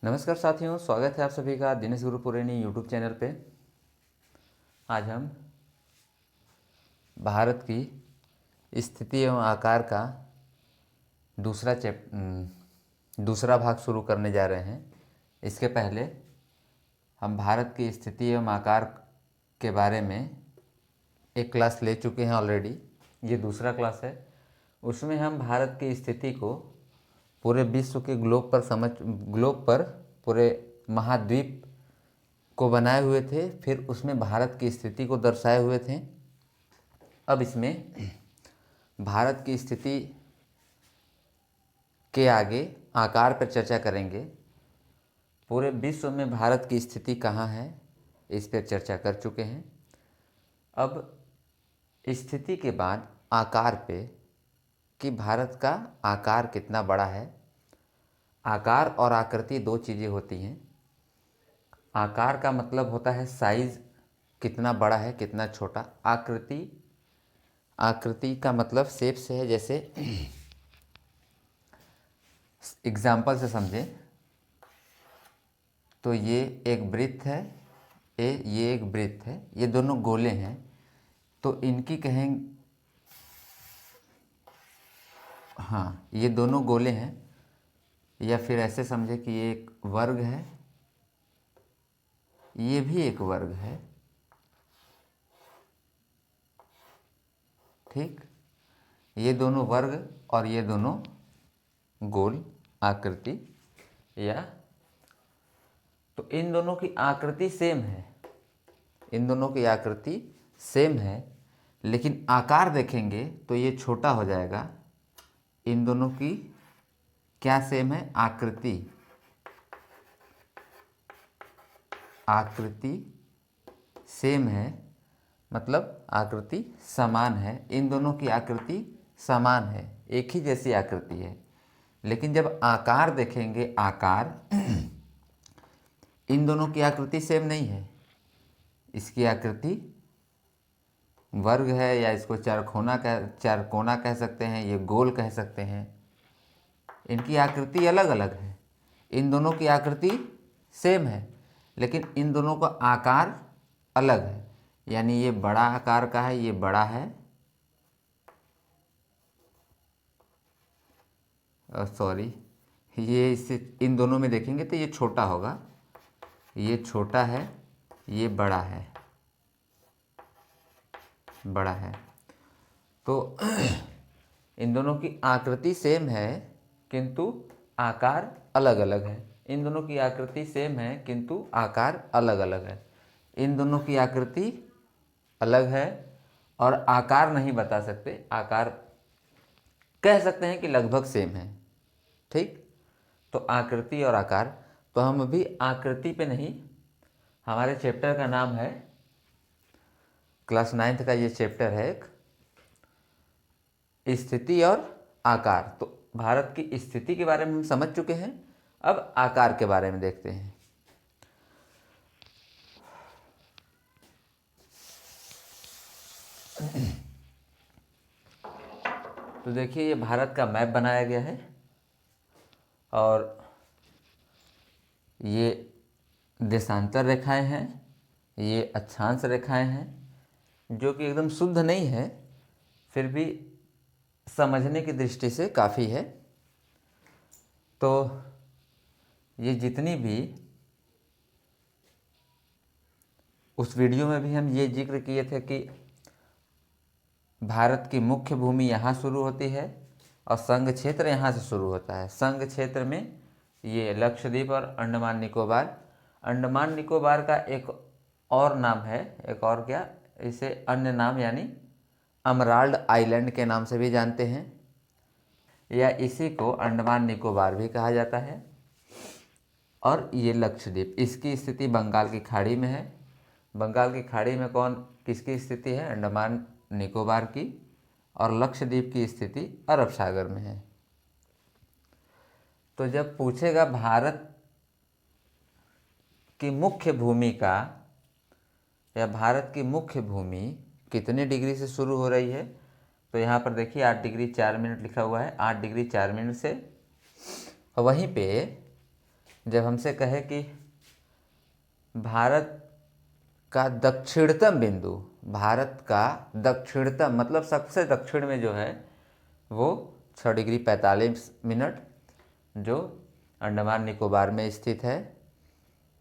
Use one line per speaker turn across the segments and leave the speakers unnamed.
नमस्कार साथियों, स्वागत है आप सभी का दिनेश गुरुपुरेनी यूट्यूब चैनल पे। आज हम भारत की स्थिति एवं आकार का दूसरा भाग शुरू करने जा रहे हैं। इसके पहले हम भारत की स्थिति एवं आकार के बारे में एक क्लास ले चुके हैं ऑलरेडी। ये दूसरा क्लास है। उसमें हम भारत की स्थिति को पूरे विश्व के ग्लोब पर पूरे महाद्वीप को बनाए हुए थे, फिर उसमें भारत की स्थिति को दर्शाए हुए थे। अब इसमें भारत की स्थिति के आगे आकार पर चर्चा करेंगे। पूरे विश्व में भारत की स्थिति कहाँ है, इस पर चर्चा कर चुके हैं। अब स्थिति के बाद आकार पे कि भारत का आकार कितना बड़ा है। आकार और आकृति दो चीज़ें होती हैं। आकार का मतलब होता है साइज, कितना बड़ा है कितना छोटा। आकृति का मतलब शेप से है। जैसे एग्जाम्पल से समझें तो ये एक वृत्त है, ये एक वृत्त है, ये दोनों गोले हैं, तो इनकी कहेंगे, हाँ ये दोनों गोले हैं। या फिर ऐसे समझे कि ये एक वर्ग है, ये भी एक वर्ग है, ठीक। ये दोनों वर्ग और ये दोनों गोल आकृति, या तो इन दोनों की आकृति सेम है, इन दोनों की आकृति सेम है, लेकिन आकार देखेंगे तो ये छोटा हो जाएगा। इन दोनों की क्या सेम है? आकृति सेम है, मतलब आकृति समान है। इन दोनों की आकृति समान है, एक ही जैसी आकृति है। लेकिन जब आकार देखेंगे, आकार इन दोनों की आकृति सेम नहीं है। इसकी आकृति वर्ग है, या इसको चारकोना कह सकते हैं, ये गोल कह सकते हैं। इनकी आकृति अलग अलग है। इन दोनों की आकृति सेम है, लेकिन इन दोनों का आकार अलग है। यानी ये बड़ा आकार का है, ये बड़ा है, सॉरी, ये इससे इन दोनों में देखेंगे तो ये छोटा होगा, ये छोटा है, ये बड़ा है, बड़ा है। तो इन दोनों की आकृति सेम है किंतु आकार अलग अलग है। इन दोनों की आकृति सेम है किंतु आकार अलग अलग है। इन दोनों की आकृति अलग है और आकार नहीं बता सकते, आकार कह सकते हैं कि लगभग सेम है, ठीक। तो आकृति और आकार, तो हम अभी आकृति पे नहीं, हमारे चैप्टर का नाम है, क्लास 9th का ये चैप्टर है एक, स्थिति और आकार। तो भारत की स्थिति के बारे में हम समझ चुके हैं। अब आकार के बारे में देखते हैं। तो देखिए, ये भारत का मैप बनाया गया है और ये देशांतर रेखाएं हैं, ये अक्षांश रेखाएं हैं, जो कि एकदम शुद्ध नहीं है, फिर भी समझने की दृष्टि से काफ़ी है। तो ये जितनी भी, उस वीडियो में भी हम ये जिक्र किए थे कि भारत की मुख्य भूमि यहाँ शुरू होती है और संघ क्षेत्र यहाँ से शुरू होता है। संघ क्षेत्र में ये लक्षद्वीप और अंडमान निकोबार, अंडमान निकोबार का एक और नाम है, एक और क्या, इसे अन्य नाम यानी अमराल्ड आइलैंड के नाम से भी जानते हैं, या इसी को अंडमान निकोबार भी कहा जाता है। और ये लक्षद्वीप, इसकी स्थिति बंगाल की खाड़ी में है। बंगाल की खाड़ी में किसकी स्थिति है? अंडमान निकोबार की। और लक्षद्वीप की स्थिति अरब सागर में है। तो जब पूछेगा भारत की मुख्य भूमि का, या भारत की मुख्य भूमि कितने डिग्री से शुरू हो रही है, तो यहाँ पर देखिए 8 डिग्री 4 मिनट लिखा हुआ है, 8 डिग्री 4 मिनट से। वहीं पे जब हमसे कहे कि भारत का दक्षिणतम बिंदु, भारत का दक्षिणतम मतलब सबसे दक्षिण में जो है वो 6 डिग्री 45 मिनट, जो अंडमान निकोबार में स्थित है,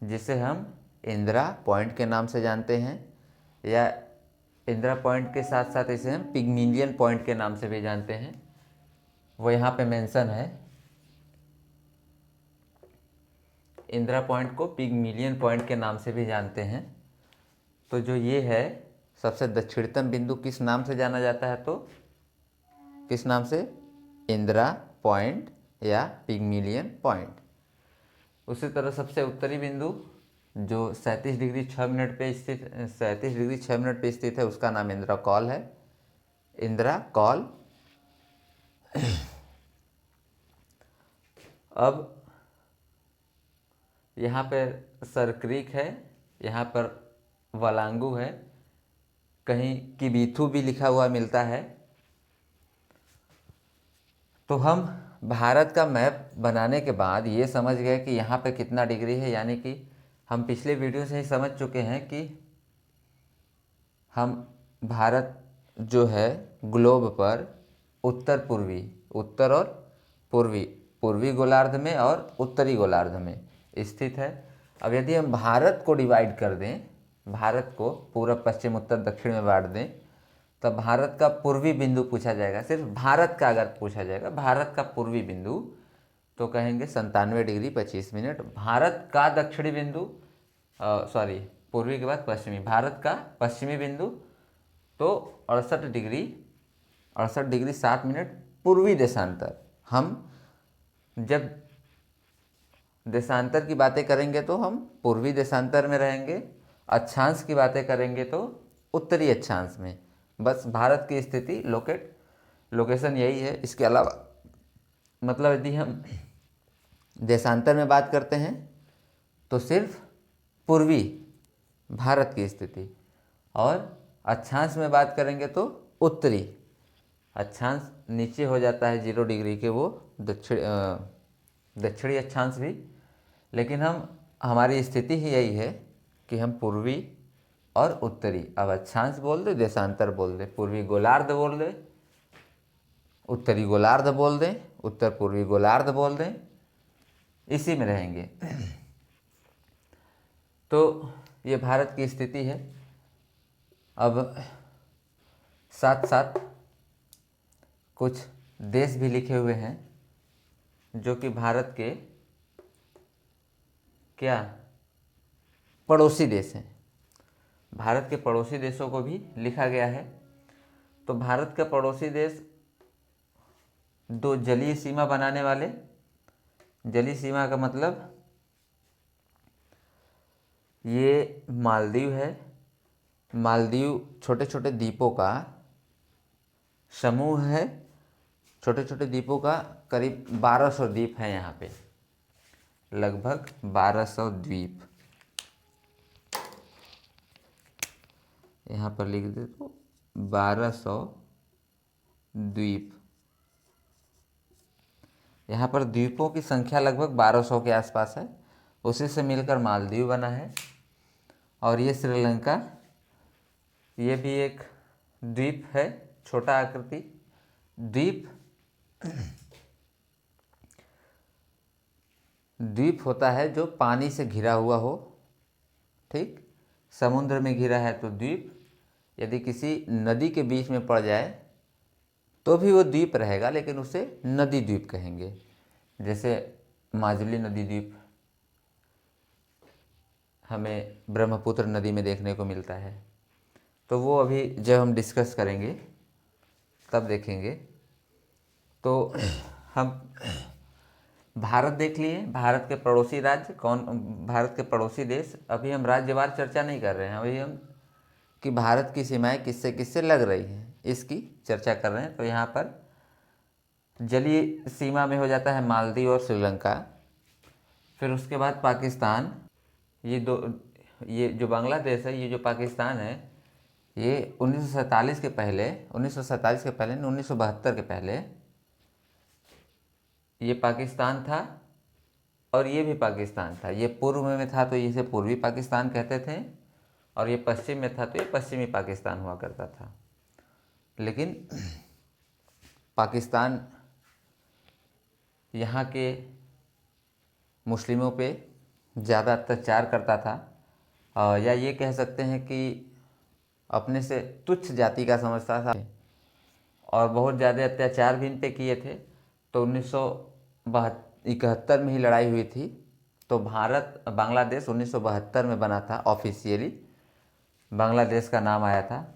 जिसे हम इंदिरा पॉइंट के नाम से जानते हैं, या इंदिरा पॉइंट के साथ साथ इसे हम पिग्मिलियन पॉइंट के नाम से भी जानते हैं। वो यहाँ पे मेंशन है, इंदिरा पॉइंट को पिग्मिलियन पॉइंट के नाम से भी जानते हैं। तो जो ये है सबसे दक्षिणतम बिंदु किस नाम से जाना जाता है, तो किस नाम से, इंदिरा पॉइंट या पिग्मिलियन पॉइंट। उसी तरह सबसे उत्तरी बिंदु जो 37 डिग्री 6 मिनट पे स्थित 37 डिग्री 6 मिनट पे स्थित है, उसका नाम इंदिरा कॉल है, इंदिरा कॉल। अब यहाँ पर सरक्रीक है, यहाँ पर वलांगू है, कहीं किबीथू भी लिखा हुआ मिलता है। तो हम भारत का मैप बनाने के बाद ये समझ गए कि यहाँ पे कितना डिग्री है, यानी कि हम पिछले वीडियो से ही समझ चुके हैं कि हम भारत जो है ग्लोब पर उत्तर पूर्वी, उत्तर और पूर्वी गोलार्ध में और उत्तरी गोलार्ध में स्थित है। अब यदि हम भारत को डिवाइड कर दें, भारत को पूर्व पश्चिम उत्तर दक्षिण में बांट दें, तब भारत का पूर्वी बिंदु पूछा जाएगा। सिर्फ भारत का अगर पूछा जाएगा, भारत का पूर्वी बिंदु, तो कहेंगे 97 डिग्री 25 मिनट। भारत का दक्षिणी बिंदु, सॉरी पूर्वी के बाद पश्चिमी, भारत का पश्चिमी बिंदु तो 68 डिग्री 7 मिनट पूर्वी देशांतर। हम जब देशांतर की बातें करेंगे तो हम पूर्वी देशांतर में रहेंगे, अक्षांश की बातें करेंगे तो उत्तरी अक्षांश में। बस भारत की स्थिति लोकेशन यही है। इसके अलावा मतलब यदि हम देशांतर में बात करते हैं तो सिर्फ पूर्वी भारत की स्थिति, और अक्षांश में बात करेंगे तो उत्तरी। अक्षांश नीचे हो जाता है 0 डिग्री के, वो दक्षिणी अक्षांश भी, लेकिन हमारी स्थिति ही यही है कि हम पूर्वी और उत्तरी, अब अक्षांश बोल दे, देशांतर बोल दे, पूर्वी गोलार्ध बोल दे, उत्तरी गोलार्ध बोल दें, उत्तर पूर्वी गोलार्ध बोल दें, इसी में रहेंगे। तो ये भारत की स्थिति है। अब साथ साथ कुछ देश भी लिखे हुए हैं जो कि भारत के क्या पड़ोसी देश हैं। भारत के पड़ोसी देशों को भी लिखा गया है। तो भारत का पड़ोसी देश, दो जलीय सीमा बनाने वाले, जलीय सीमा का मतलब ये मालदीव है। मालदीव छोटे छोटे द्वीपों का समूह है, छोटे छोटे द्वीपों का करीब 1200 द्वीप हैं यहाँ पे, लगभग 1200 द्वीप। यहाँ पर लिख दे तो 1200 द्वीप। यहाँ पर द्वीपों की संख्या लगभग 1200 के आसपास है, उसी से मिलकर मालदीव बना है। और ये श्रीलंका, ये भी एक द्वीप है, छोटा आकृति द्वीप। द्वीप होता है जो पानी से घिरा हुआ हो, ठीक, समुद्र में घिरा है तो द्वीप, यदि किसी नदी के बीच में पड़ जाए तो भी वो द्वीप रहेगा, लेकिन उसे नदी द्वीप कहेंगे। जैसे माजुली नदी द्वीप हमें ब्रह्मपुत्र नदी में देखने को मिलता है। तो वो अभी जब हम डिस्कस करेंगे तब देखेंगे। तो हम भारत देख लिए, भारत के पड़ोसी राज्य कौन, भारत के पड़ोसी देश। अभी हम राज्यवार चर्चा नहीं कर रहे हैं, अभी हम कि भारत की सीमाएं किससे किससे लग रही हैं इसकी चर्चा कर रहे हैं। तो यहाँ पर जलीय सीमा में हो जाता है मालदीव और श्रीलंका, फिर उसके बाद पाकिस्तान। ये जो बांग्लादेश है, ये जो पाकिस्तान है, ये 1947 के पहले, 1972 के पहले ये पाकिस्तान था और ये भी पाकिस्तान था। ये पूर्व में था तो इसे पूर्वी पाकिस्तान कहते थे, और ये पश्चिम में था तो ये पश्चिमी पाकिस्तान हुआ करता था। लेकिन पाकिस्तान यहाँ के मुस्लिमों पे ज़्यादा अत्याचार करता था, या ये कह सकते हैं कि अपने से तुच्छ जाति का समझता था, और बहुत ज़्यादा अत्याचार भी इन पे किए थे। तो 1971 में ही लड़ाई हुई थी। तो बांग्लादेश 1972 में बना था ऑफिशियली, बांग्लादेश का नाम आया था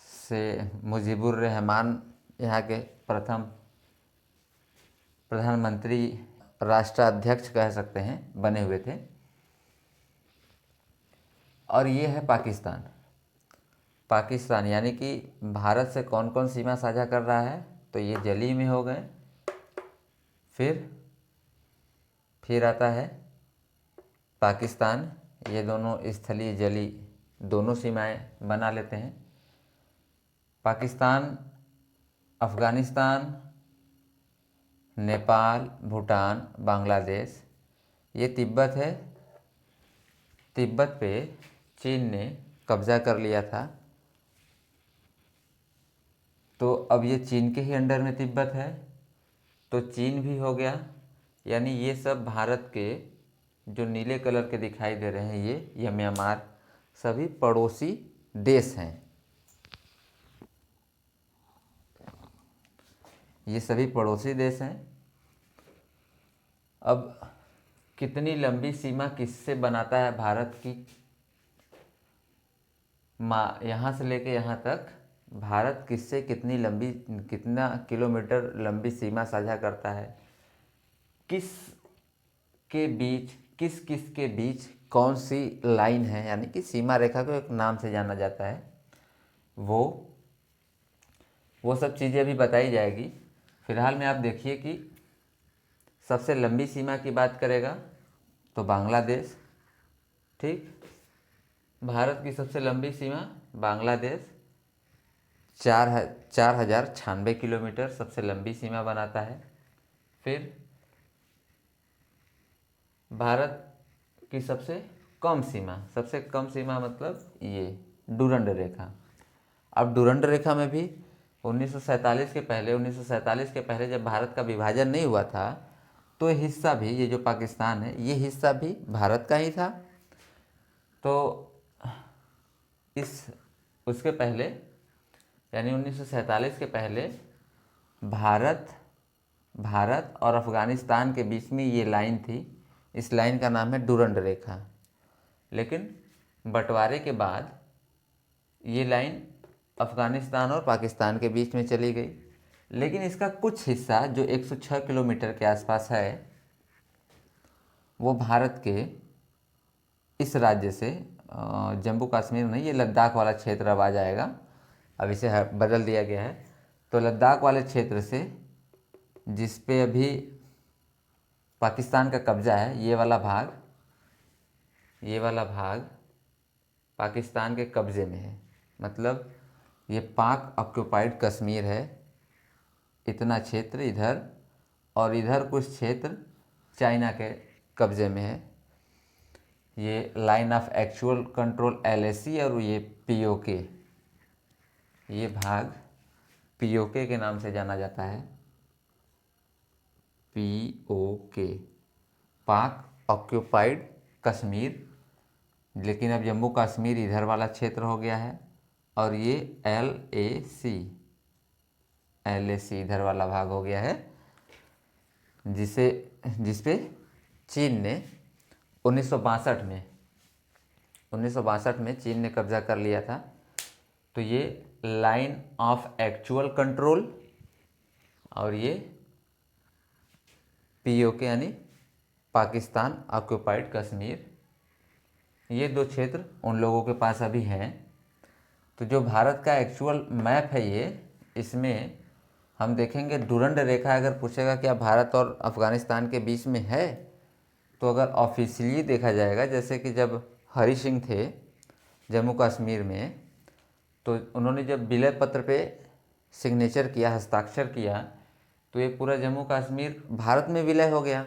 से मुजीबुर रहमान यहाँ के प्रथम प्रधानमंत्री, राष्ट्राध्यक्ष कह सकते हैं, बने हुए थे। और ये है पाकिस्तान। पाकिस्तान यानी कि भारत से कौन कौन सीमा साझा कर रहा है, तो ये जली में हो गए। फिर आता है पाकिस्तान, ये दोनों स्थलीय जली दोनों सीमाएं बना लेते हैं। पाकिस्तान, अफ़गानिस्तान, नेपाल, भूटान, बांग्लादेश, ये तिब्बत है। तिब्बत पे चीन ने कब्ज़ा कर लिया था, तो अब ये चीन के ही अंडर में तिब्बत है, तो चीन भी हो गया। यानी ये सब भारत के जो नीले कलर के दिखाई दे रहे हैं, ये म्यांमार, सभी पड़ोसी देश हैं। ये सभी पड़ोसी देश हैं। अब कितनी लंबी सीमा किससे बनाता है भारत की, यहाँ से लेके यहाँ तक भारत किससे कितना किलोमीटर लंबी सीमा साझा करता है, किस किस के बीच कौन सी लाइन है, यानी कि सीमा रेखा को एक नाम से जाना जाता है। वो सब चीज़ें अभी बताई जाएगी। फिलहाल में आप देखिए कि सबसे लंबी सीमा की बात करेगा तो बांग्लादेश, ठीक। भारत की सबसे लंबी सीमा बांग्लादेश 4,096 किलोमीटर सबसे लंबी सीमा बनाता है। फिर भारत की सबसे कम सीमा मतलब ये डुरंड रेखा। अब डुरंड रेखा में भी 1947 के पहले जब भारत का विभाजन नहीं हुआ था, तो हिस्सा भी, ये जो पाकिस्तान है, ये हिस्सा भी भारत का ही था। तो उसके पहले यानी 1947 के पहले भारत और अफ़गानिस्तान के बीच में ये लाइन थी। इस लाइन का नाम है डुरंड रेखा। लेकिन बंटवारे के बाद ये लाइन अफ़गानिस्तान और पाकिस्तान के बीच में चली गई। लेकिन इसका कुछ हिस्सा जो 106 किलोमीटर के आसपास है, वो भारत के इस राज्य से, जम्मू कश्मीर नहीं, ये लद्दाख वाला क्षेत्र अब आ जाएगा, अब इसे बदल दिया गया है। तो लद्दाख वाले क्षेत्र से, जिस पे अभी पाकिस्तान का कब्जा है, ये वाला भाग पाकिस्तान के कब्जे में है। मतलब ये पाक ऑक्युपाइड कश्मीर है, इतना क्षेत्र इधर, और इधर कुछ क्षेत्र चाइना के कब्जे में है। ये line of actual control LAC, और ये POK, ये भाग POK के नाम से जाना जाता है। POK, पाक ऑक्युपाइड कश्मीर। लेकिन अब जम्मू कश्मीर इधर वाला क्षेत्र हो गया है, और ये LAC इधर वाला भाग हो गया है, जिस पे चीन ने 1962 में चीन ने कब्जा कर लिया था। तो ये लाइन ऑफ एक्चुअल कंट्रोल और ये POK यानी पाकिस्तान ऑक्युपाइड कश्मीर, ये दो क्षेत्र उन लोगों के पास अभी हैं। तो जो भारत का एक्चुअल मैप है, इसमें हम देखेंगे डुरंड रेखा अगर पूछेगा क्या भारत और अफ़गानिस्तान के बीच में है, तो अगर ऑफिशियली देखा जाएगा, जैसे कि जब हरि सिंह थे जम्मू कश्मीर में, तो उन्होंने जब विलय पत्र पे हस्ताक्षर किया, तो ये पूरा जम्मू कश्मीर भारत में विलय हो गया।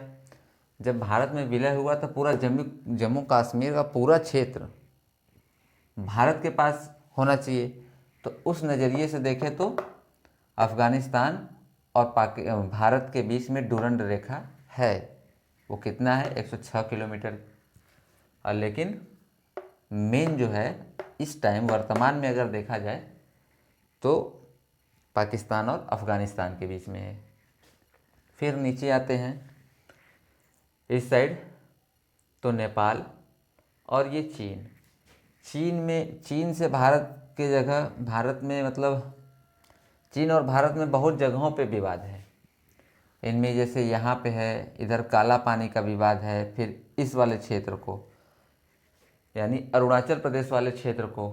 जब भारत में विलय हुआ तो पूरा जम्मू कश्मीर का पूरा क्षेत्र भारत के पास होना चाहिए। तो उस नज़रिए से देखें तो अफ़गानिस्तान और भारत के बीच में डूरंड रेखा है। वो कितना है? 106 किलोमीटर। और लेकिन मेन जो है इस टाइम वर्तमान में अगर देखा जाए तो पाकिस्तान और अफ़गानिस्तान के बीच में है। फिर नीचे आते हैं इस साइड तो नेपाल और ये चीन से भारत के जगह भारत में मतलब चीन और भारत में बहुत जगहों पे विवाद है। इनमें जैसे यहाँ पे है, इधर काला पानी का विवाद है। फिर इस वाले क्षेत्र को यानी अरुणाचल प्रदेश वाले क्षेत्र को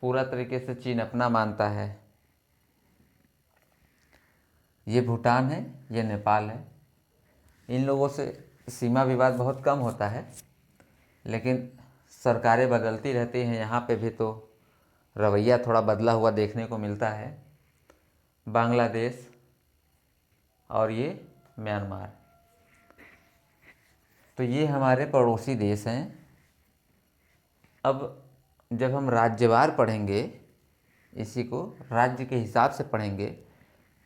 पूरा तरीके से चीन अपना मानता है। ये भूटान है, ये नेपाल है। इन लोगों से सीमा विवाद बहुत कम होता है, लेकिन सरकारें बदलती रहती हैं। यहाँ पे भी तो रवैया थोड़ा बदला हुआ देखने को मिलता है। बांग्लादेश और ये म्यांमार, तो ये हमारे पड़ोसी देश हैं। अब जब हम राज्यवार पढ़ेंगे, इसी को राज्य के हिसाब से पढ़ेंगे,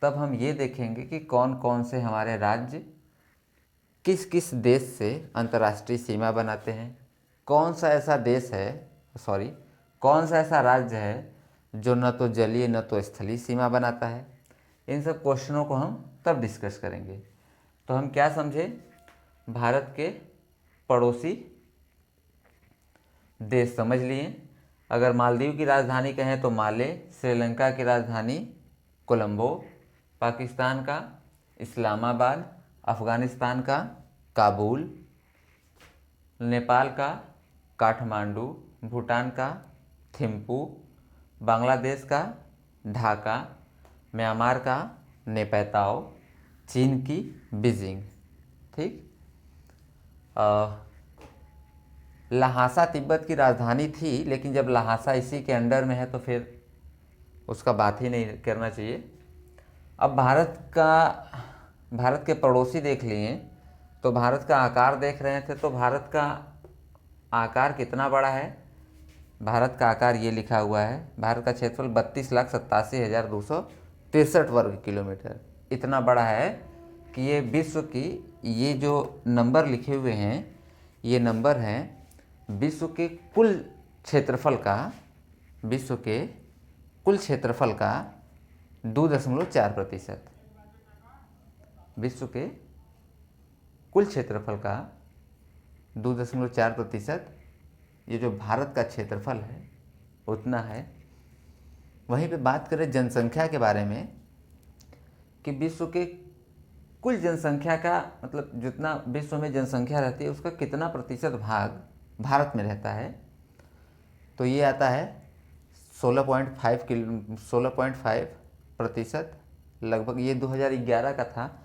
तब हम ये देखेंगे कि कौन कौन से हमारे राज्य किस किस देश से अंतर्राष्ट्रीय सीमा बनाते हैं। कौन सा ऐसा देश है, कौन सा ऐसा राज्य है जो न तो जलीय न तो स्थलीय सीमा बनाता है। इन सब क्वेश्चनों को हम तब डिस्कस करेंगे। तो हम क्या समझे? भारत के पड़ोसी देश समझ लिए। अगर मालदीव की राजधानी कहें तो माले, श्रीलंका की राजधानी कोलंबो, पाकिस्तान का इस्लामाबाद, अफ़गानिस्तान का काबुल, नेपाल का काठमांडू, भूटान का थिम्पू, बांग्लादेश का ढाका, म्यांमार का नेपैताओ, चीन की बीजिंग। ठीक। लहासा तिब्बत की राजधानी थी, लेकिन जब लहासा इसी के अंडर में है तो फिर उसका बात ही नहीं करना चाहिए। अब भारत के पड़ोसी देख लिए, तो भारत का आकार देख रहे थे। तो भारत का आकार कितना बड़ा है? भारत का आकार ये लिखा हुआ है। भारत का क्षेत्रफल 32,87,263 वर्ग किलोमीटर। इतना बड़ा है कि ये विश्व की, ये जो नंबर लिखे हुए हैं, ये नंबर हैं विश्व के कुल क्षेत्रफल का, 2.4%। विश्व के कुल क्षेत्रफल का 2.4% ये जो भारत का क्षेत्रफल है उतना है। वहीं पे बात करें जनसंख्या के बारे में कि विश्व के कुल जनसंख्या का मतलब जितना विश्व में जनसंख्या रहती है उसका कितना प्रतिशत भाग भारत में रहता है, तो ये आता है 16.5% लगभग। ये 2011 का था।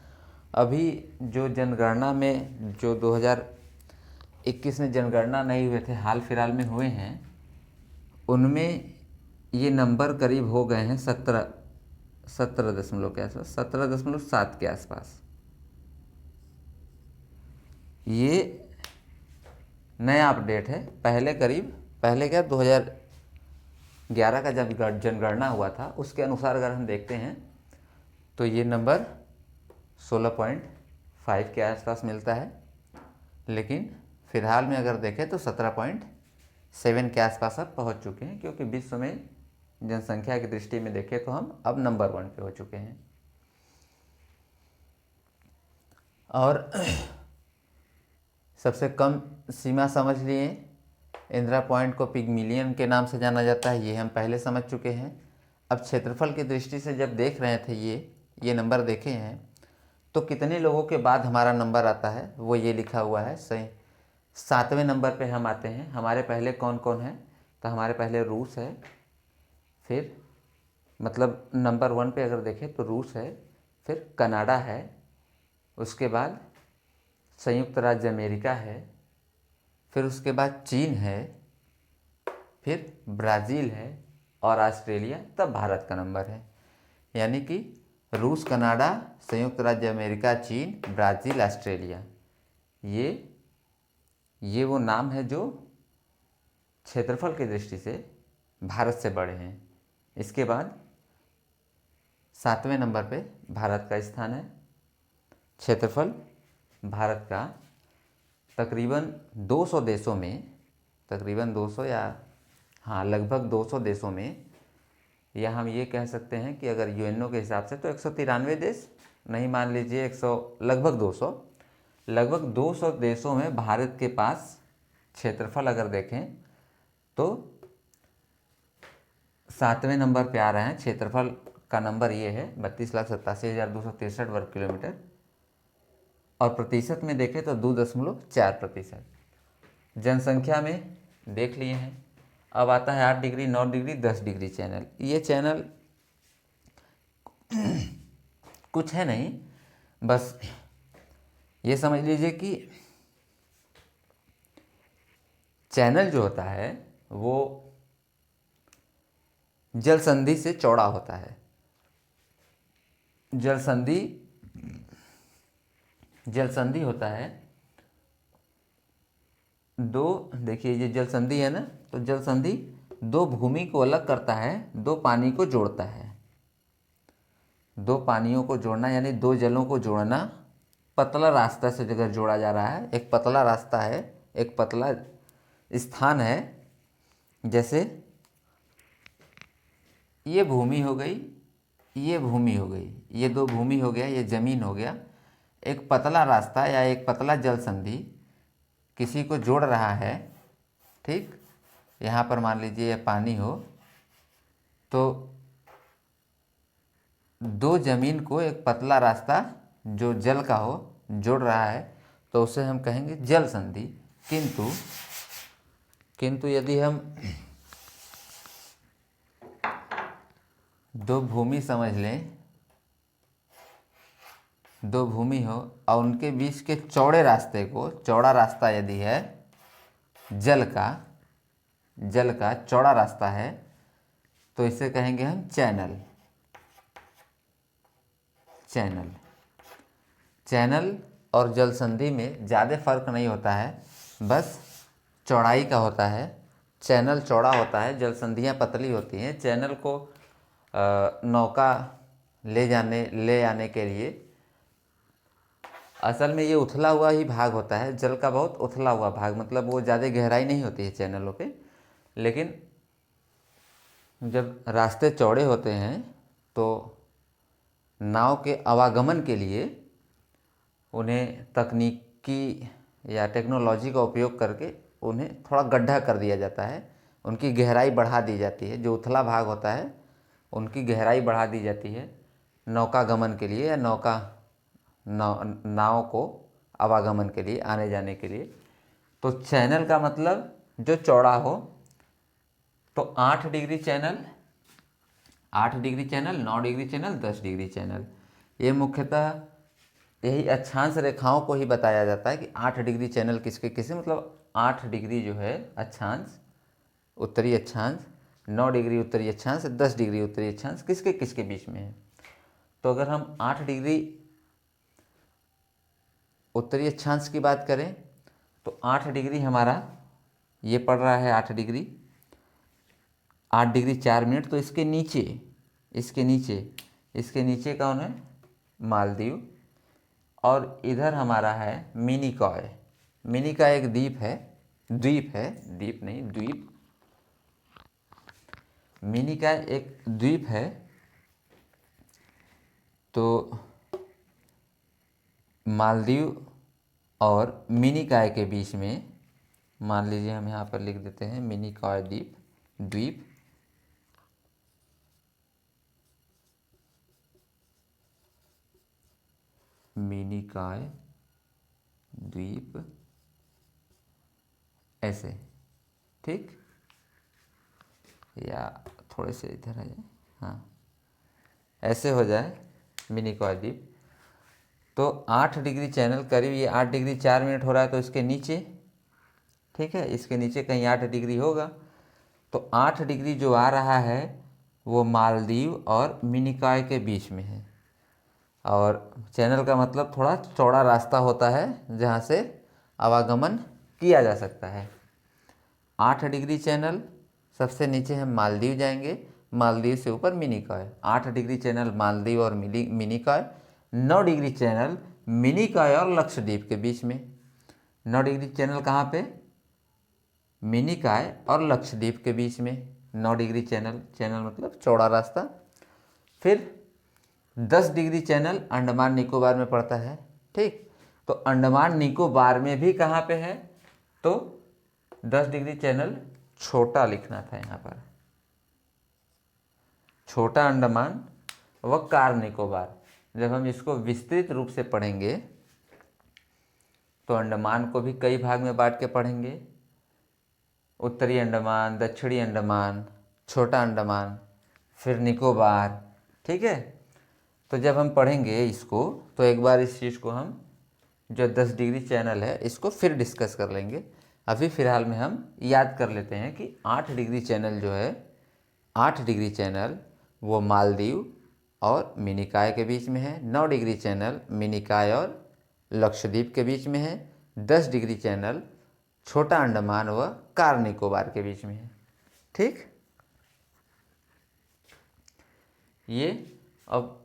अभी जो जनगणना में, जो 2021 में जनगणना नहीं हुए थे, हाल फिलहाल में हुए हैं, उनमें ये नंबर करीब हो गए हैं 17.7 के आसपास। ये नया अपडेट है। पहले क्या 2011 का जब जनगणना हुआ था उसके अनुसार अगर हम देखते हैं तो ये नंबर 16.5 के आसपास मिलता है, लेकिन फ़िलहाल में अगर देखें तो 17.7 के आसपास अब पहुंच चुके हैं, क्योंकि विश्व में जनसंख्या की दृष्टि में देखें तो हम अब नंबर 1 पे हो चुके हैं। और सबसे कम सीमा समझ लिए, इंदिरा पॉइंट को पिग्मिलियन के नाम से जाना जाता है, ये हम पहले समझ चुके हैं। अब क्षेत्रफल की दृष्टि से जब देख रहे थे ये नंबर देखे हैं, तो कितने लोगों के बाद हमारा नंबर आता है वो ये लिखा हुआ है। सही 7वें नंबर पे हम आते हैं। हमारे पहले कौन कौन है? तो हमारे पहले रूस है, फिर मतलब नंबर 1 पे अगर देखें तो रूस है, फिर कनाडा है, उसके बाद संयुक्त राज्य अमेरिका है, फिर उसके बाद चीन है, फिर ब्राज़ील है और ऑस्ट्रेलिया, तब भारत का नंबर है। यानी कि रूस, कनाडा, संयुक्त राज्य अमेरिका, चीन, ब्राज़ील, ऑस्ट्रेलिया, ये वो नाम है जो क्षेत्रफल की दृष्टि से भारत से बड़े हैं। इसके बाद 7वें नंबर पे भारत का स्थान है। क्षेत्रफल भारत का तकरीबन 200 देशों में, तकरीबन 200 या हाँ लगभग 200 देशों में, या हम ये कह सकते हैं कि अगर यूएनओ के हिसाब से तो 193 देश, नहीं मान लीजिए 100, लगभग 200 देशों में भारत के पास क्षेत्रफल अगर देखें तो 7वें नंबर पे आ रहे हैं। क्षेत्रफल का नंबर ये है 32,87,263 वर्ग किलोमीटर, और प्रतिशत में देखें तो 2.4%। जनसंख्या में देख लिए हैं। अब आता है 8 डिग्री, 9 डिग्री, 10 डिग्री चैनल। ये चैनल कुछ है नहीं, बस ये समझ लीजिए कि चैनल जो होता है वो जल संधि से चौड़ा होता है। जल संधि होता है दो, देखिए ये जल संधि है ना, तो जल संधि दो भूमि को अलग करता है, दो पानी को जोड़ता है। दो पानियों को जोड़ना यानी दो जलों को जोड़ना, पतला रास्ता से अगर जोड़ा जा रहा है, एक पतला रास्ता है, एक पतला स्थान है। जैसे ये भूमि हो गई, ये भूमि हो गई, ये दो भूमि हो गया, ये जमीन हो गया। एक पतला रास्ता या एक पतला जल संधि किसी को जोड़ रहा है, ठीक। यहाँ पर मान लीजिए यह पानी हो, तो दो जमीन को एक पतला रास्ता जो जल का हो जोड़ रहा है, तो उसे हम कहेंगे जल संधि। किंतु यदि हम दो भूमि समझ लें, दो भूमि हो और उनके बीच के चौड़े रास्ते को, चौड़ा रास्ता यदि है जल का चौड़ा रास्ता है, तो इसे कहेंगे हम चैनल। चैनल और जल संधि में ज़्यादा फर्क नहीं होता है, बस चौड़ाई का होता है। चैनल चौड़ा होता है, जल संधियाँ पतली होती हैं। चैनल को नौका ले आने के लिए, असल में ये उथला हुआ ही भाग होता है, जल का बहुत उथला हुआ भाग, मतलब वो ज़्यादा गहराई नहीं होती है चैनलों पे। लेकिन जब रास्ते चौड़े होते हैं तो नाव के आवागमन के लिए उन्हें तकनीकी या टेक्नोलॉजी का उपयोग करके उन्हें थोड़ा गड्ढा कर दिया जाता है, उनकी गहराई बढ़ा दी जाती है। जो उथला भाग होता है उनकी गहराई बढ़ा दी जाती है नौका गमन के लिए, या नाव को आवागमन के लिए, आने जाने के लिए। तो चैनल का मतलब जो चौड़ा हो। तो 8 degree channel, 9 degree channel, 10 degree channel, ये मुख्यतः यही अक्षांश रेखाओं को ही बताया जाता है कि 8 डिग्री चैनल किसके किसे, मतलब 8 डिग्री जो है अक्षांश, उत्तरी अक्षांश, 9 डिग्री उत्तरी अक्षांश, 10 डिग्री उत्तरी अक्षांश किसके किसके बीच में है। तो अगर हम 8 डिग्री उत्तरी अक्षांश की बात करें तो 8 डिग्री हमारा ये पड़ रहा है 8 डिग्री 4 मिनट। तो इसके नीचे कौन है, मालदीव। और इधर हमारा है मिनिकॉय। मिनिकॉय एक द्वीप है। मिनिकॉय एक द्वीप है। तो मालदीव और मिनिकॉय के बीच में, मान लीजिए हम यहाँ पर लिख देते हैं मिनिकॉय द्वीप। मिनिकॉय द्वीप ऐसे, ठीक, या थोड़े से इधर आ जाए, हाँ ऐसे हो जाए मिनिकॉय द्वीप। तो 8 डिग्री चैनल करीब ये 8 डिग्री 4 मिनट हो रहा है, तो इसके नीचे, ठीक है, इसके नीचे कहीं 8 डिग्री होगा। तो 8 डिग्री जो आ रहा है वो मालदीव और मिनिकॉय के बीच में है। और चैनल का मतलब थोड़ा चौड़ा रास्ता होता है जहाँ से आवागमन किया जा सकता है। 8 डिग्री चैनल, सबसे नीचे हम मालदीव जाएंगे, मालदीव से ऊपर मिनिकॉय। 8 डिग्री चैनल मालदीव और मिनिकॉय। 9 डिग्री चैनल मिनिकॉय और लक्षद्वीप के बीच में। 9 डिग्री चैनल कहाँ पे? मिनिकॉय और लक्षद्वीप के बीच में 9 डिग्री चैनल, चैनल मतलब चौड़ा रास्ता। फिर 10 डिग्री चैनल अंडमान निकोबार में पड़ता है। ठीक, तो अंडमान निकोबार में भी कहाँ पे है? तो 10 डिग्री चैनल छोटा लिखना था यहाँ पर, छोटा अंडमान व कार निकोबार। जब हम इसको विस्तृत रूप से पढ़ेंगे तो अंडमान को भी कई भाग में बांट के पढ़ेंगे। उत्तरी अंडमान, दक्षिणी अंडमान, छोटा अंडमान, फिर निकोबार। ठीक है, तो जब हम पढ़ेंगे इसको तो एक बार इस चीज़ को हम जो 10 डिग्री चैनल है इसको फिर डिस्कस कर लेंगे। अभी फ़िलहाल में हम याद कर लेते हैं कि 8 डिग्री चैनल जो है, 8 डिग्री चैनल वो मालदीव और मिनिकॉय के बीच में है। 9 डिग्री चैनल मिनिकॉय और लक्षद्वीप के बीच में है। 10 डिग्री चैनल छोटा अंडमान व कार निकोबार के बीच में है। ठीक, ये अब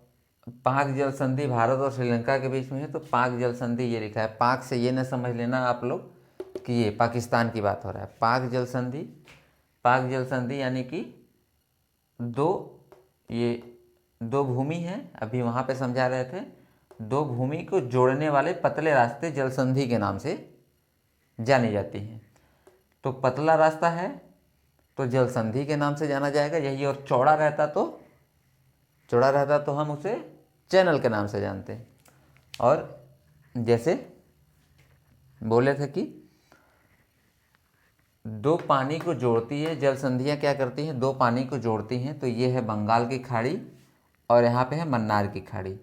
पाक जल संधि भारत और श्रीलंका के बीच में है, तो पाक जल संधि ये लिखा है। पाक से ये न समझ लेना आप लोग कि ये पाकिस्तान की बात हो रहा है। पाक जल संधि, पाक जल संधि यानी कि दो भूमि है, अभी वहाँ पे समझा रहे थे। दो भूमि को जोड़ने वाले पतले रास्ते जल संधि के नाम से जानी जाती हैं। तो पतला रास्ता है तो जल संधि के नाम से जाना जाएगा यही, और चौड़ा रहता तो हम उसे चैनल के नाम से जानते हैं। और जैसे बोले थे कि दो पानी को जोड़ती है जल संधियाँ, क्या करती हैं? दो पानी को जोड़ती हैं। तो ये है बंगाल की खाड़ी और यहाँ पे है मन्नार की खाड़ी।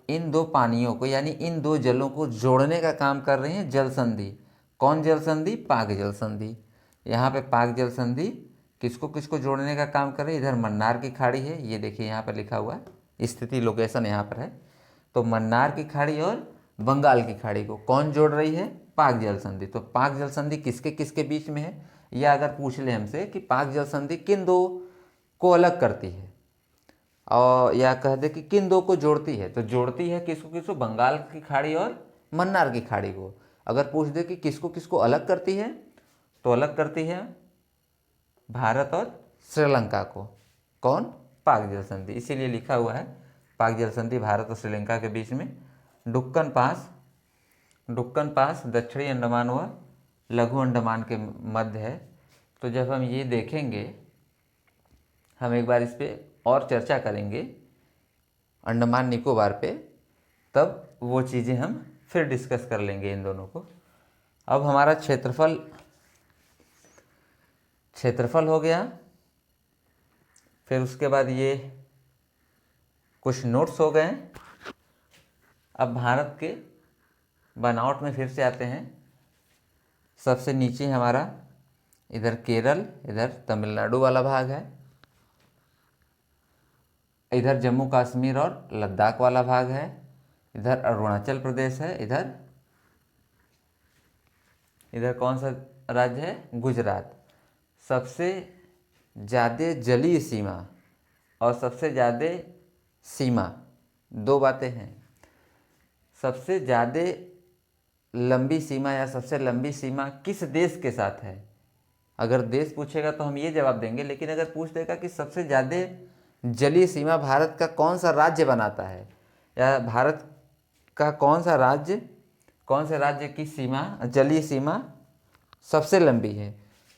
इन दो पानियों को यानी इन दो जलों को जोड़ने का काम कर रही हैं जल संधि। कौन जल संधि? पाक जल संधि। यहाँ पे पाक जल संधि किसको किसको जोड़ने का काम कर रही है? इधर मन्नार की खाड़ी है, ये देखिए यहाँ पर लिखा हुआ है, स्थिति लोकेशन यहाँ पर है। तो मन्नार की खाड़ी और बंगाल की खाड़ी को कौन जोड़ रही है? पाक जल संधि। तो पाक जल संधि किसके किसके बीच में है? या अगर पूछ ले हमसे कि पाक जल संधि किन दो को अलग करती है, और या कह दे कि किन दो को जोड़ती है, तो जोड़ती है किसको किसको? बंगाल की खाड़ी और मन्नार की खाड़ी को। अगर पूछ दे कि किसको किसको अलग करती है, तो अलग करती है भारत और श्रीलंका को। कौन? पाक जल संधि। इसीलिए लिखा हुआ है पाक जल संधि भारत और श्रीलंका के बीच में। डुक्कन पास दक्षिणी अंडमान व लघु अंडमान के मध्य है। तो जब हम ये देखेंगे, हम एक बार इस पर और चर्चा करेंगे अंडमान निकोबार पे, तब वो चीज़ें हम फिर डिस्कस कर लेंगे इन दोनों को। अब हमारा क्षेत्रफल हो गया, फिर उसके बाद ये कुछ नोट्स हो गए। अब भारत के बनावट में फिर से आते हैं। सबसे नीचे हमारा इधर केरल, इधर तमिलनाडु वाला भाग है, इधर जम्मू कश्मीर और लद्दाख वाला भाग है, इधर अरुणाचल प्रदेश है, इधर कौन सा राज्य है? गुजरात। सबसे ज़्यादा जलीय सीमा और सबसे ज़्यादा सीमा, दो बातें हैं। सबसे ज़्यादा लंबी सीमा या सबसे लंबी सीमा किस देश के साथ है? अगर देश पूछेगा तो हम ये जवाब देंगे, लेकिन अगर पूछ देगा कि सबसे ज़्यादा जलीय सीमा भारत का कौन सा राज्य बनाता है, या भारत का कौन से राज्य की सीमा, जलीय सीमा सबसे लंबी है,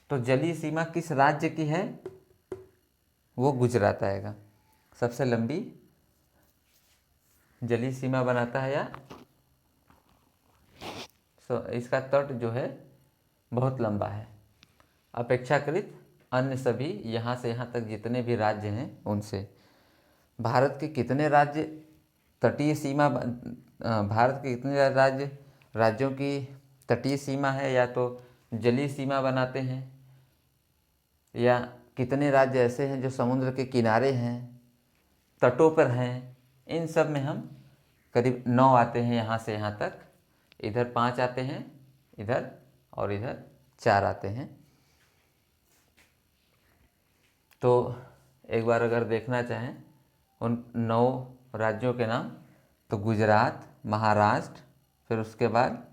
तो जलीय सीमा किस राज्य की है? वो गुजरात आएगा। सबसे लंबी जलीय सीमा बनाता है, या इसका तट जो है बहुत लंबा है अपेक्षाकृत अन्य सभी यहाँ से यहाँ तक जितने भी राज्य हैं उनसे। भारत के कितने राज्य तटीय सीमा, भारत के कितने राज्यों की तटीय सीमा है या तो जलीय सीमा बनाते हैं, या कितने राज्य ऐसे हैं जो समुद्र के किनारे हैं, तटों पर हैं? इन सब में हम करीब 9 आते हैं यहाँ से यहाँ तक, इधर 5 आते हैं, इधर और इधर 4 आते हैं। तो एक बार अगर देखना चाहें उन 9 राज्यों के नाम, तो गुजरात, महाराष्ट्र, फिर उसके बाद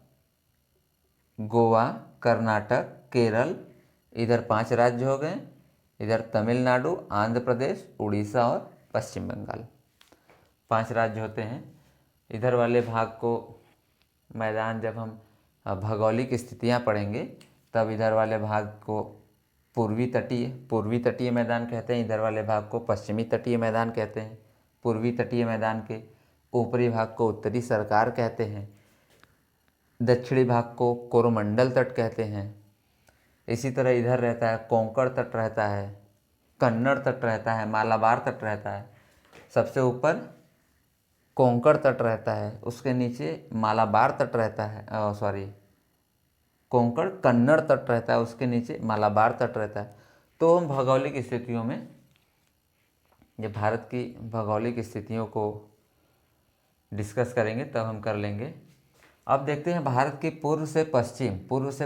गोवा, कर्नाटक, केरल, इधर 5 राज्य हो गए, इधर तमिलनाडु, आंध्र प्रदेश, उड़ीसा और पश्चिम बंगाल, 5 राज्य होते हैं। इधर वाले भाग को मैदान जब हम भौगोलिक स्थितियाँ पढ़ेंगे तब इधर वाले भाग को पूर्वी तटीय मैदान कहते हैं, इधर वाले भाग को पश्चिमी तटीय मैदान कहते हैं। पूर्वी तटीय मैदान के ऊपरी भाग को उत्तरी सरकार कहते हैं, दक्षिणी भाग को कोरोमंडल तट कहते हैं। इसी तरह इधर रहता है कोंकण तट रहता है, कन्नड़ तट रहता है, मालाबार तट रहता है। सबसे ऊपर कोंकण तट रहता है, उसके नीचे मालाबार तट रहता है, कोंकण कन्नड़ तट रहता है, उसके नीचे मालाबार तट रहता है। तो हम भौगोलिक स्थितियों में जब भारत की भौगोलिक स्थितियों को डिस्कस करेंगे तब हम कर लेंगे। अब देखते हैं भारत की पूर्व से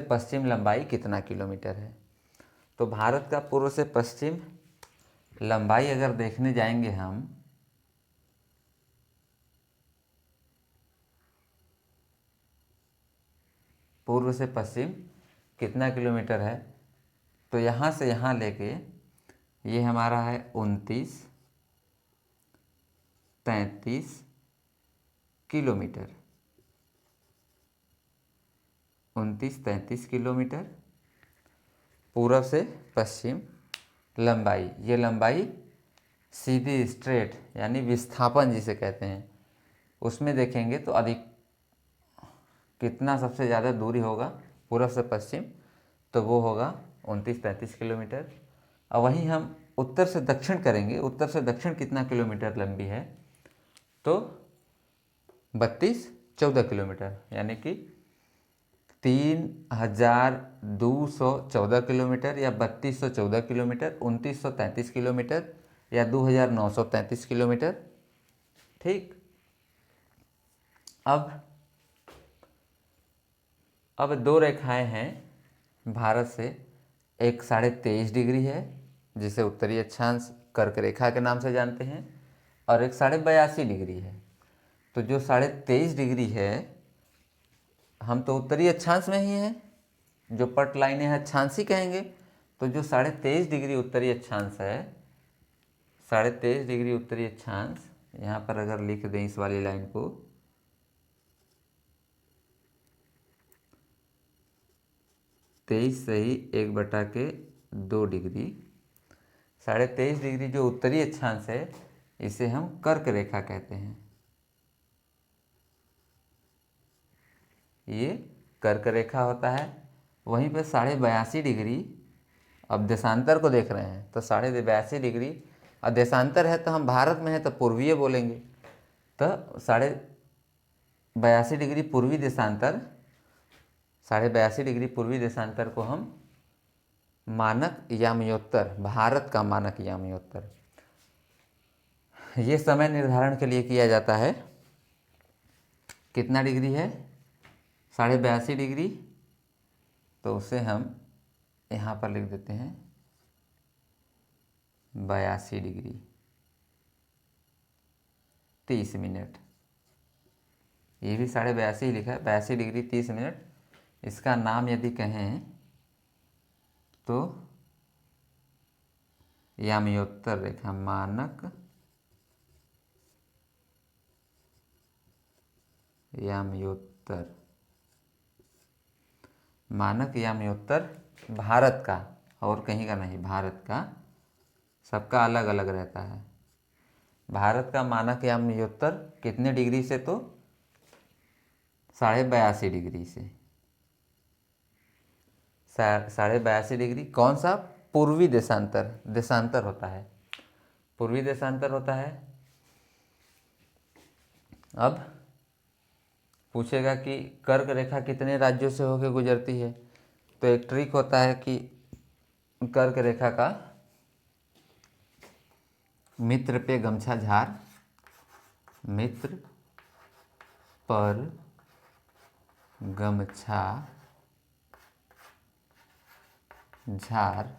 पश्चिम लंबाई कितना किलोमीटर है। तो भारत का पूर्व से पश्चिम लंबाई अगर देखने जाएंगे हम, पूर्व से पश्चिम कितना किलोमीटर है, तो यहाँ से यहाँ लेके ये हमारा है 29-33 किलोमीटर, 29-33 किलोमीटर पूर्व से पश्चिम लंबाई। ये लंबाई सीधी स्ट्रेट यानी विस्थापन जिसे कहते हैं, उसमें देखेंगे तो अधिक कितना सबसे ज़्यादा दूरी होगा पूर्व से पश्चिम, तो वो होगा 29-33 किलोमीटर। और वहीं हम उत्तर से दक्षिण करेंगे, उत्तर से दक्षिण कितना किलोमीटर लंबी है, तो 32-14 किलोमीटर, यानी कि 3214 किलोमीटर या 3214 किलोमीटर, 2933 किलोमीटर या 2933 किलोमीटर। ठीक, अब 2 रेखाएं हैं भारत से, एक 23.5 डिग्री है जिसे उत्तरी अक्षांश कर्क रेखा के नाम से जानते हैं, और एक 82.5 डिग्री है। तो जो 23.5 डिग्री है, हम तो उत्तरी अक्षांश में ही हैं, जो पट लाइनें हैं अक्षांशी कहेंगे। तो जो 23.5 डिग्री उत्तरी अक्षांश है, 23.5 डिग्री उत्तरी अक्षांश, यहाँ पर अगर लिख दें इस वाली लाइन को, 23 से ही 1/2 डिग्री, 23.5 डिग्री जो उत्तरी अक्षांश है इसे हम कर्क रेखा कहते हैं। ये कर्क रेखा होता है। वहीं पे 82.5 डिग्री, अब देशांतर को देख रहे हैं तो 82.5 डिग्री, और देशांतर है तो हम भारत में हैं तो पूर्वीय बोलेंगे, तो 82.5 डिग्री पूर्वी देशांतर, 82.5 डिग्री पूर्वी देशांतर को हम मानक यामयोत्तर, भारत का मानक यामयोत्तर, ये समय निर्धारण के लिए किया जाता है। कितना डिग्री है, 82.5 डिग्री, तो उसे हम यहाँ पर लिख देते हैं 82 डिग्री 30 मिनट। ये भी 82.5 ही लिखा है, 82 डिग्री 30 मिनट। इसका नाम यदि कहें तो यामयोत्तर रेखा, मानक यामयोत्तर, मानक यामयोत्तर भारत का, और कहीं का नहीं, भारत का, सबका अलग अलग रहता है। भारत का मानक यामयोत्तर कितने डिग्री से, तो 82.5 डिग्री से, 82.5 डिग्री। कौन सा, पूर्वी देशांतर होता है, पूर्वी देशांतर होता है। अब पूछेगा कि कर्क रेखा कितने राज्यों से होकर गुजरती है, तो एक ट्रिक होता है कि कर्क रेखा का मित्र पे गमछा झार, मित्र पर गमछा झार,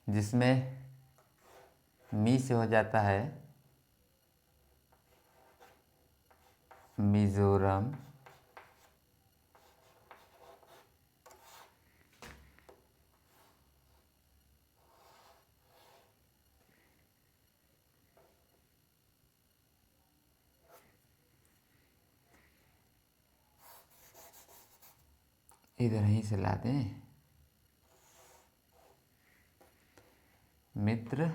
जिसमें मी से हो जाता है मिजोरम, इधर ही से ला दें, मित्र,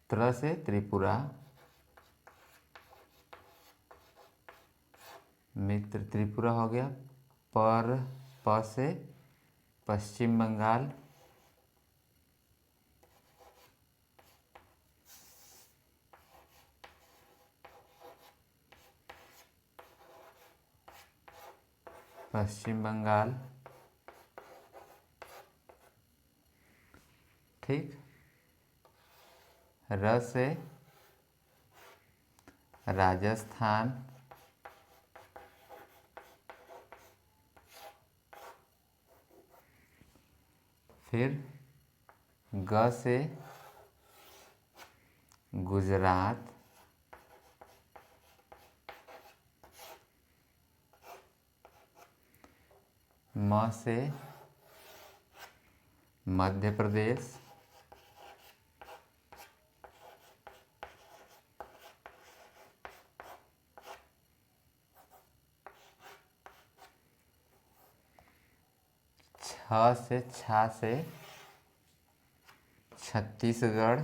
त्र से त्रिपुरा, मित्र त्रिपुरा हो गया, पर प से पश्चिम बंगाल, पश्चिम बंगाल, ठीक। र से राजस्थान, फिर ग से गुजरात, म से मध्य प्रदेश, छ से छा से छत्तीसगढ़,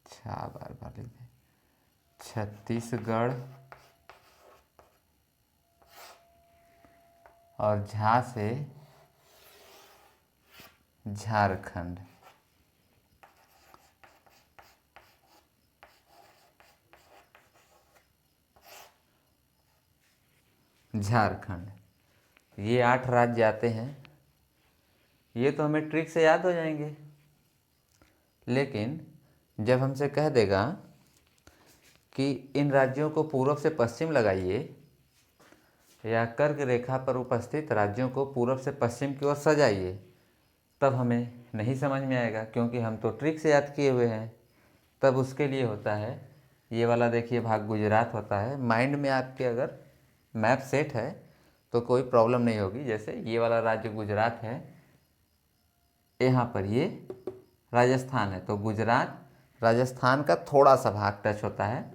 छा बार बार लिख दें, छत्तीसगढ़, और झा से झारखंड, झारखंड। ये 8 राज्य आते हैं। ये तो हमें ट्रिक से याद हो जाएंगे, लेकिन जब हमसे कह देगा कि इन राज्यों को पूर्व से पश्चिम लगाइए, या कर्क रेखा पर उपस्थित राज्यों को पूर्व से पश्चिम की ओर सजाइए, तब हमें नहीं समझ में आएगा, क्योंकि हम तो ट्रिक से याद किए हुए हैं। तब उसके लिए होता है ये वाला, देखिए भाग गुजरात होता है। माइंड में आपके अगर मैप सेट है तो कोई प्रॉब्लम नहीं होगी। जैसे ये वाला राज्य गुजरात है, यहाँ पर ये राजस्थान है, तो गुजरात राजस्थान का थोड़ा सा भाग टच होता है,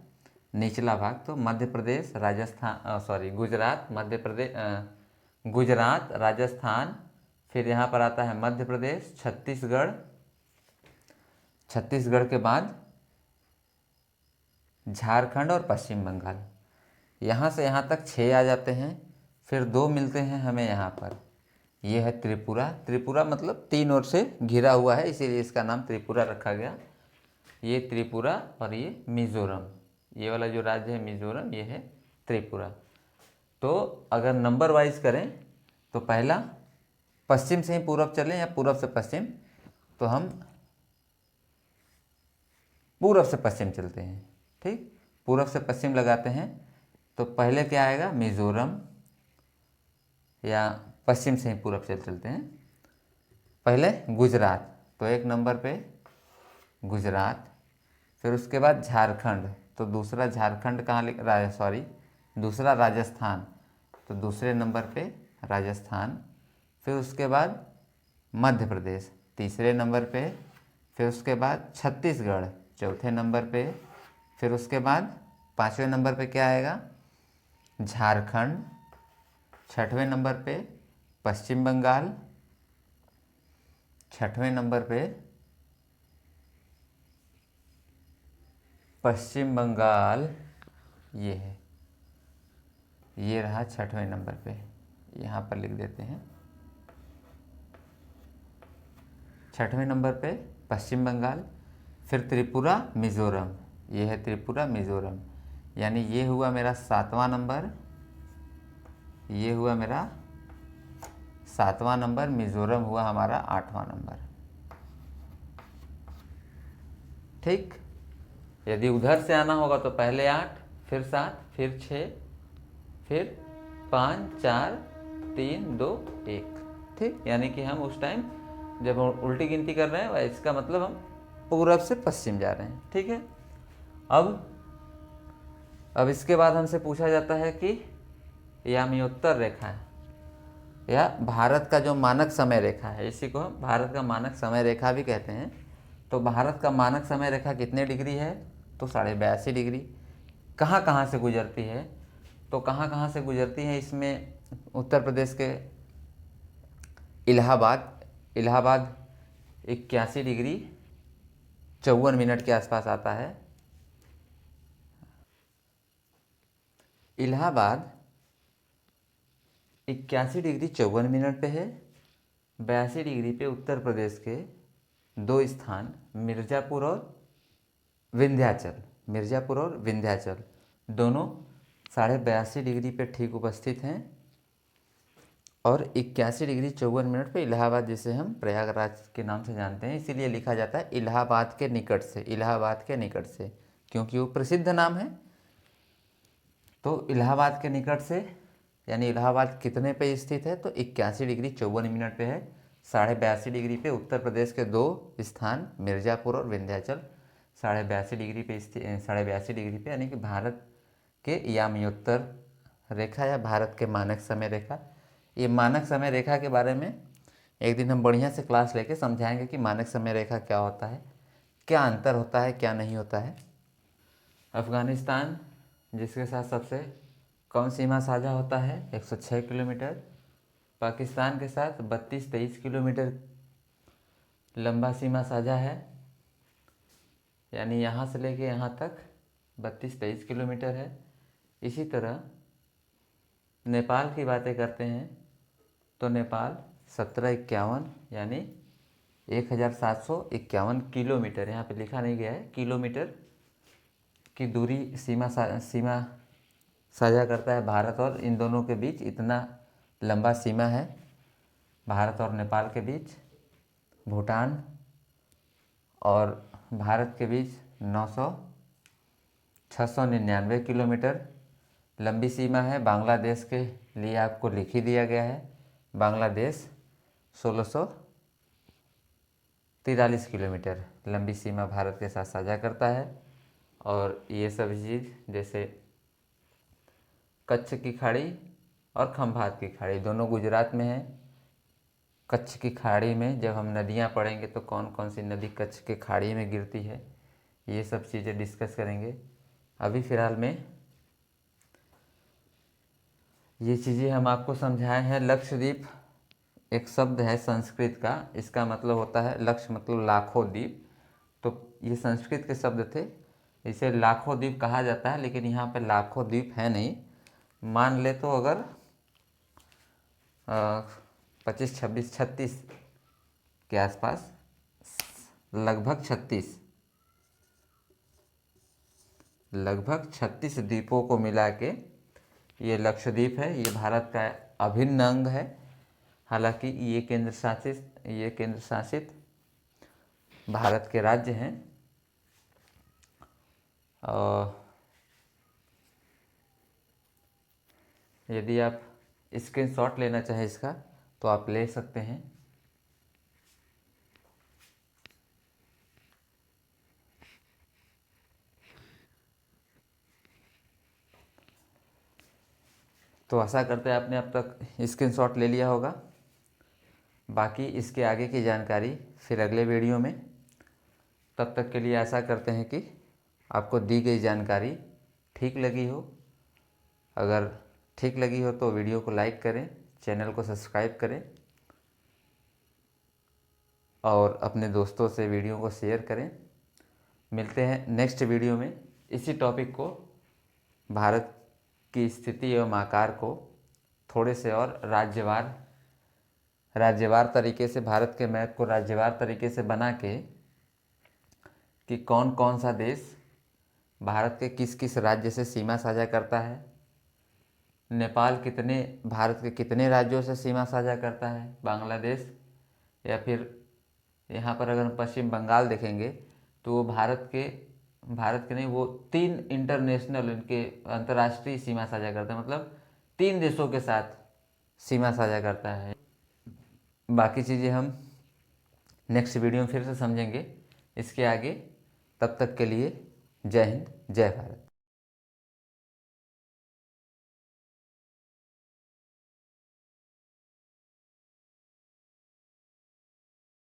निचला भाग। तो मध्य प्रदेश, राजस्थान, गुजरात, मध्य प्रदेश, गुजरात, राजस्थान, फिर यहाँ पर आता है मध्य प्रदेश, छत्तीसगढ़, छत्तीसगढ़ के बाद झारखंड और पश्चिम बंगाल। यहाँ से यहाँ तक 6 आ जाते हैं। फिर 2 मिलते हैं हमें यहाँ पर, ये है त्रिपुरा। त्रिपुरा मतलब 3 ओर से घिरा हुआ है, इसीलिए इसका नाम त्रिपुरा रखा गया। ये त्रिपुरा और ये मिज़ोरम, ये वाला जो राज्य है मिज़ोरम, ये है त्रिपुरा। तो अगर नंबर वाइज करें तो पहला पश्चिम से ही पूरब चलें या पूरब से पश्चिम, तो हम पूरब से पश्चिम चलते हैं, ठीक। पूरब से पश्चिम लगाते हैं तो पहले क्या आएगा, मिज़ोरम, या पश्चिम से ही पूरब से चलते हैं, पहले गुजरात, तो 1 नंबर पे गुजरात। फिर उसके बाद झारखंड, तो दूसरा झारखंड कहाँ दूसरा राजस्थान, तो दूसरे नंबर पे राजस्थान। फिर उसके बाद मध्य प्रदेश, तीसरे नंबर पे। फिर उसके बाद छत्तीसगढ़, चौथे नंबर पे। फिर उसके बाद 5वें नंबर पे क्या आएगा, झारखंड। 6वें नंबर पे पश्चिम बंगाल। 6वें नंबर पे पश्चिम बंगाल, ये है, ये रहा 6वें नंबर पे, यहाँ पर लिख देते हैं। 6वें नंबर पे पश्चिम बंगाल। फिर त्रिपुरा मिज़ोरम, ये है त्रिपुरा मिज़ोरम, यानी ये हुआ मेरा 7वां नंबर, ये हुआ मेरा 7वां नंबर। मिज़ोरम हुआ हमारा 8वां नंबर, ठीक। यदि उधर से आना होगा तो पहले 8, फिर 7, फिर 6, फिर 5, 4, 3, 2, 1। ठीक, यानी कि हम उस टाइम जब हम उल्टी गिनती कर रहे हैं इसका मतलब हम पूरब से पश्चिम जा रहे हैं। ठीक है। अब इसके बाद हमसे पूछा जाता है कि यामियोत्तर रेखा है या भारत का जो मानक समय रेखा है, इसी को हम भारत का मानक समय रेखा भी कहते हैं। तो भारत का मानक समय रेखा कितने डिग्री है? तो 82.5 डिग्री। कहाँ कहाँ से गुजरती है? तो कहाँ कहाँ से गुजरती है, इसमें उत्तर प्रदेश के इलाहाबाद 81 डिग्री 54 मिनट के आसपास आता है। इलाहाबाद 81 डिग्री 54 मिनट पे है। 82 डिग्री पे उत्तर प्रदेश के दो स्थान मिर्ज़ापुर और विंध्याचल दोनों 82.5 डिग्री पे ठीक उपस्थित हैं। और 81 डिग्री 54 मिनट पे इलाहाबाद, जिसे हम प्रयागराज के नाम से जानते हैं, इसीलिए लिखा जाता है इलाहाबाद के निकट से, क्योंकि वो प्रसिद्ध नाम है। तो इलाहाबाद के निकट से यानी इलाहाबाद कितने पे स्थित है? तो 81 डिग्री 54 मिनट पे है। 82.5 डिग्री पे उत्तर प्रदेश के दो स्थान मिर्ज़ापुर और विंध्याचल 82.5 डिग्री पे 82.5 डिग्री पे, यानी कि भारत के यामियोत्तर रेखा या भारत के मानक समय रेखा। ये मानक समय रेखा के बारे में एक दिन हम बढ़िया से क्लास लेके समझाएंगे कि मानक समय रेखा क्या होता है, क्या अंतर होता है, क्या नहीं होता है। अफ़गानिस्तान जिसके साथ सबसे कम सीमा साझा होता है 106 किलोमीटर। पाकिस्तान के साथ 32-23 किलोमीटर लंबा सीमा साझा है, यानी यहाँ से लेके यहाँ तक 32-23 किलोमीटर है। इसी तरह नेपाल की बातें करते हैं तो नेपाल 1751 यानी 1751 किलोमीटर, यहाँ पे लिखा नहीं गया है, किलोमीटर की दूरी सीमा साझा करता है भारत और इन दोनों के बीच। इतना लंबा सीमा है भारत और नेपाल के बीच। भूटान और भारत के बीच 699 किलोमीटर लंबी सीमा है। बांग्लादेश के लिए आपको लिख ही दिया गया है, बांग्लादेश 1643 किलोमीटर लंबी सीमा भारत के साथ साझा करता है। और ये सब चीज़ जैसे कच्छ की खाड़ी और खंभात की खाड़ी दोनों गुजरात में है। कच्छ की खाड़ी में जब हम नदियाँ पढ़ेंगे तो कौन कौन सी नदी कच्छ की खाड़ी में गिरती है, ये सब चीज़ें डिस्कस करेंगे। अभी फ़िलहाल में ये चीज़ें हम आपको समझाए हैं। लक्षद्वीप एक शब्द है संस्कृत का, इसका मतलब होता है लक्ष्य मतलब लाखों द्वीप। तो ये संस्कृत के शब्द थे, इसे लाखों द्वीप कहा जाता है, लेकिन यहाँ पे लाखों द्वीप है नहीं। मान ले तो अगर 25, 26, 36 के आसपास, लगभग 36 द्वीपों को मिला के ये लक्षद्वीप है। ये भारत का अभिन्न अंग है। हालांकि ये केंद्र शासित भारत के राज्य हैं। यदि आप स्क्रीनशॉट लेना चाहें इसका तो आप ले सकते हैं। तो आशा करते हैं आपने अब तक स्क्रीनशॉट ले लिया होगा। बाकी इसके आगे की जानकारी फिर अगले वीडियो में। तब तक के लिए आशा करते हैं कि आपको दी गई जानकारी ठीक लगी हो। अगर ठीक लगी हो तो वीडियो को लाइक करें, चैनल को सब्सक्राइब करें और अपने दोस्तों से वीडियो को शेयर करें। मिलते हैं नेक्स्ट वीडियो में। इसी टॉपिक को, भारत की स्थिति एवं आकार को थोड़े से और राज्यवार तरीके से, भारत के मैप को राज्यवार तरीके से बना के कि कौन कौन सा देश भारत के किस किस राज्य से सीमा साझा करता है, नेपाल भारत के कितने राज्यों से सीमा साझा करता है, बांग्लादेश, या फिर यहाँ पर अगर हम पश्चिम बंगाल देखेंगे तो वो भारत के भारत के नहीं, वो 3 इंटरनेशनल इनके अंतर्राष्ट्रीय सीमा साझा करता है, मतलब 3 देशों के साथ सीमा साझा करता है। बाकी चीज़ें हम नेक्स्ट वीडियो में फिर से समझेंगे इसके आगे। तब तक के लिए जय हिंद, जय भारत।